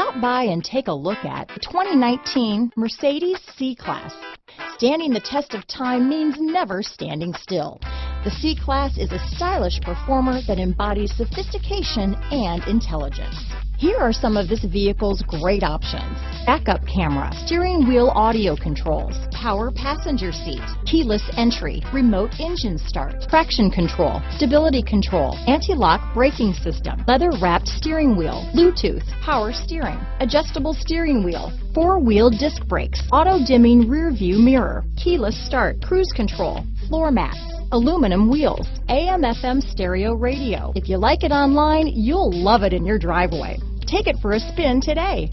Stop by and take a look at the 2019 Mercedes C-Class. Standing the test of time means never standing still. The C-Class is a stylish performer that embodies sophistication and intelligence. Here are some of this vehicle's great options: backup camera, steering wheel audio controls, power passenger seat, keyless entry, remote engine start, traction control, stability control, anti-lock braking system, leather-wrapped steering wheel, Bluetooth, power steering, adjustable steering wheel, four-wheel disc brakes, auto-dimming rear-view mirror, keyless start, cruise control, floor mats, aluminum wheels, AM/FM stereo radio. If you like it online, you'll love it in your driveway. Take it for a spin today.